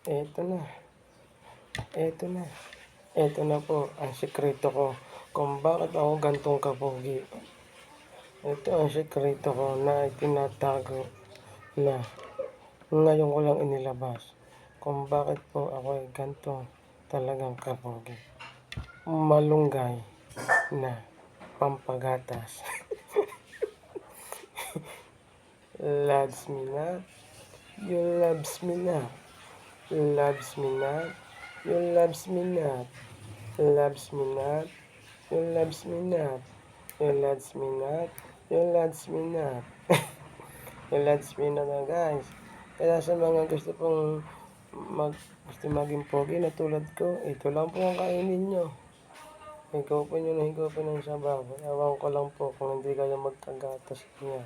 Eto na, eto na, eto na po ang sikreto ko kung bakit ako gantong kapogi. Ito ang sikreto ko na itinatago na ngayon ko lang inilabas kung bakit po ako ay ganto talagang kapogi. Malunggay na pampagatas. Loves me not, you loves me not. Loves me not, you loves me not. Loves me not, you loves me not. You loves me not, you loves me not. You loves me not na guys. Kaya sa mga gusto pong gusto maging pogi na tulad ko, ito lang po ang kainin nyo. Higupin nyo na higupin ng sabaw. Ewan ko lang po kung hindi kayo magkagatas niya.